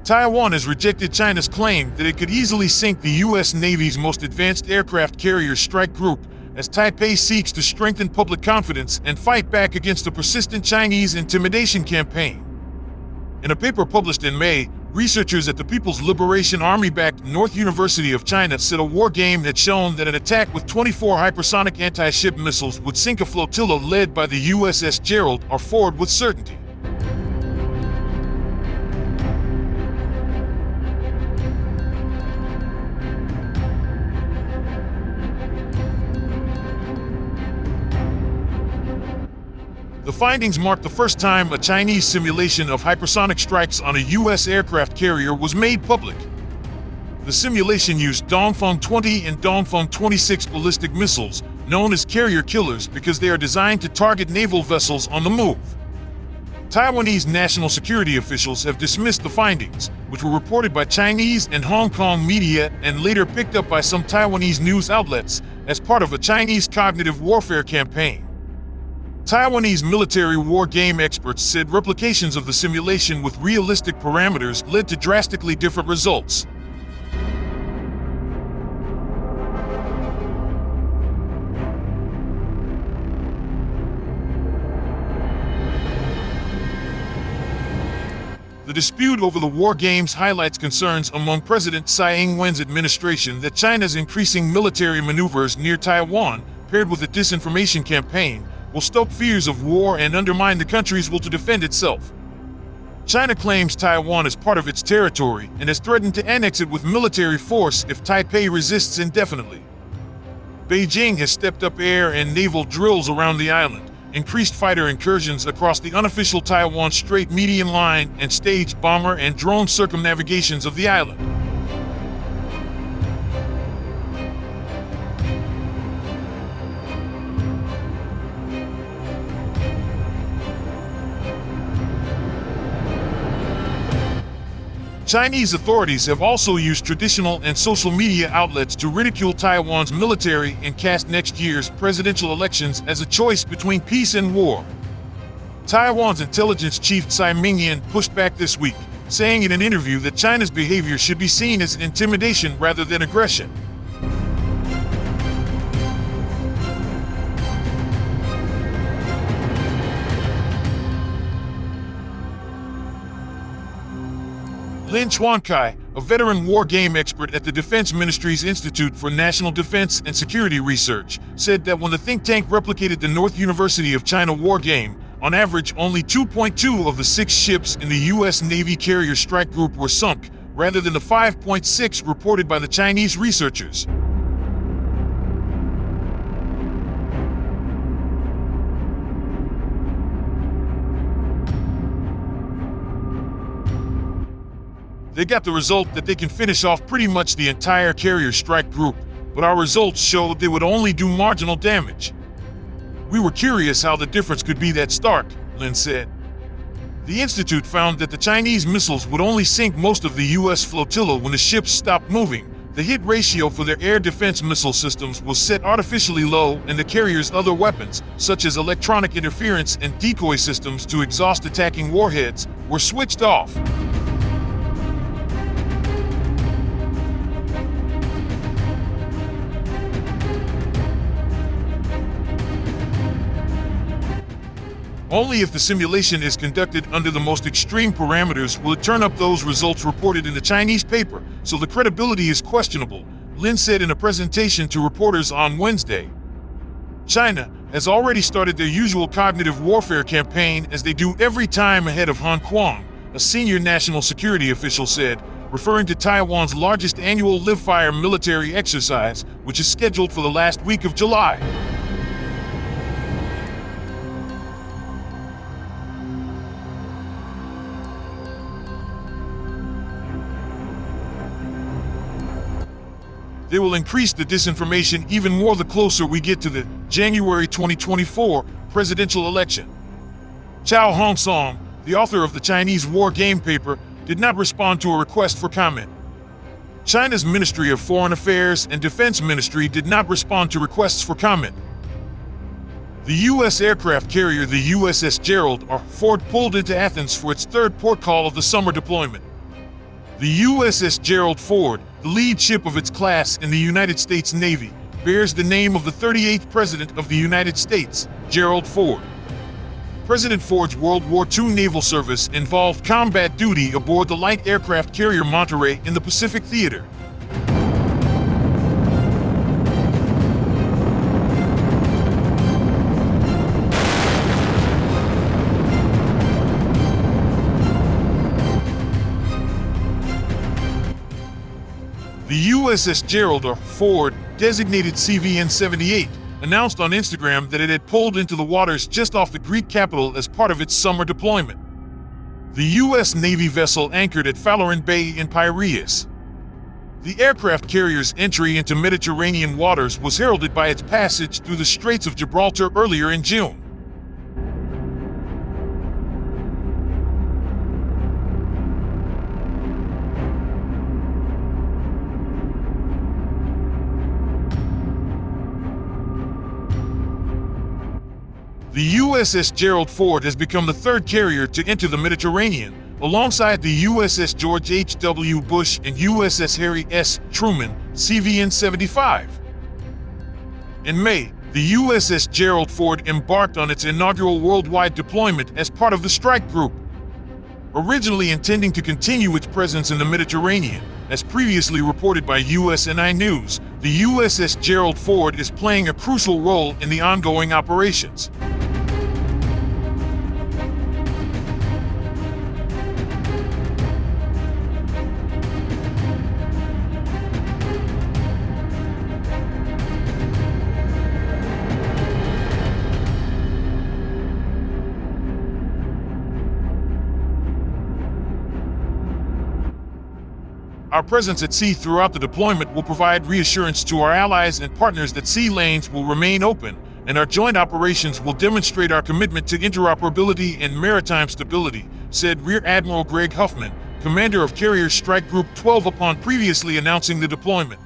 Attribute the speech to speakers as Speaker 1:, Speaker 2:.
Speaker 1: Taiwan has rejected China's claim that it could easily sink the U.S. Navy's most advanced aircraft carrier strike group, as Taipei seeks to strengthen public confidence and fight back against a persistent Chinese intimidation campaign. In a paper published in May, researchers at the People's Liberation Army-backed North University of China said a war game had shown that an attack with 24 hypersonic anti-ship missiles would sink a flotilla led by the USS Gerald R Ford with certainty. The findings marked the first time a Chinese simulation of hypersonic strikes on a U.S. aircraft carrier was made public. The simulation used Dongfeng 20 and Dongfeng 26 ballistic missiles, known as carrier killers because they are designed to target naval vessels on the move. Taiwanese national security officials have dismissed the findings, which were reported by Chinese and Hong Kong media and later picked up by some Taiwanese news outlets, as part of a Chinese cognitive warfare campaign. Taiwanese military war game experts said replications of the simulation with realistic parameters led to drastically different results. The dispute over the war games highlights concerns among President Tsai Ing-wen's administration that China's increasing military maneuvers near Taiwan, paired with a disinformation campaign, will stoke fears of war and undermine the country's will to defend itself. China claims Taiwan is part of its territory and has threatened to annex it with military force if Taipei resists indefinitely. Beijing has stepped up air and naval drills around the island, increased fighter incursions across the unofficial Taiwan Strait median line, and staged bomber and drone circumnavigations of the island. Chinese authorities have also used traditional and social media outlets to ridicule Taiwan's military and cast next year's presidential elections as a choice between peace and war. Taiwan's intelligence chief Tsai Ming-yen pushed back this week, saying in an interview that China's behavior should be seen as intimidation rather than aggression. Lin Chuankai, a veteran war game expert at the Defense Ministry's Institute for National Defense and Security Research, said that when the think tank replicated the North University of China war game, on average only 2.2 of the 6 ships in the U.S. Navy carrier strike group were sunk, rather than the 5.6 reported by the Chinese researchers. They got the result that they can finish off pretty much the entire carrier strike group, but our results showed they would only do marginal damage. We were curious how the difference could be that stark, Lin said. The institute found that the Chinese missiles would only sink most of the U.S. flotilla when the ships stopped moving. The hit ratio for their air defense missile systems was set artificially low, and the carrier's other weapons, such as electronic interference and decoy systems to exhaust attacking warheads, were switched off. Only if the simulation is conducted under the most extreme parameters will it turn up those results reported in the Chinese paper, so the credibility is questionable, Lin said in a presentation to reporters on Wednesday. China has already started their usual cognitive warfare campaign, as they do every time ahead of Hong Kong, a senior national security official said, referring to Taiwan's largest annual live-fire military exercise, which is scheduled for the last week of July. They will increase the disinformation even more the closer we get to the January 2024 presidential election. Chao Hongsong, the author of the Chinese war game paper, did not respond to a request for comment. China's Ministry of Foreign Affairs and Defense Ministry did not respond to requests for comment. The U.S. aircraft carrier, the USS Gerald R Ford, pulled into Athens for its third port call of the summer deployment. The USS Gerald Ford, the lead ship of its class in the United States Navy, bears the name of the 38th President of the United States, Gerald Ford. President Ford's World War II naval service involved combat duty aboard the light aircraft carrier Monterey in the Pacific Theater. The USS Gerald R Ford, designated CVN-78, announced on Instagram that it had pulled into the waters just off the Greek capital as part of its summer deployment. The U.S. Navy vessel anchored at Falarin Bay in Piraeus. The aircraft carrier's entry into Mediterranean waters was heralded by its passage through the Straits of Gibraltar earlier in June. The USS Gerald Ford has become the third carrier to enter the Mediterranean, alongside the USS George H.W. Bush and USS Harry S. Truman, CVN-75. In May, the USS Gerald Ford embarked on its inaugural worldwide deployment as part of the strike group. Originally intending to continue its presence in the Mediterranean, as previously reported by USNI News, the USS Gerald Ford is playing a crucial role in the ongoing operations. Our presence at sea throughout the deployment will provide reassurance to our allies and partners that sea lanes will remain open, and our joint operations will demonstrate our commitment to interoperability and maritime stability, said Rear Admiral Greg Huffman, commander of Carrier Strike Group 12 upon previously announcing the deployment.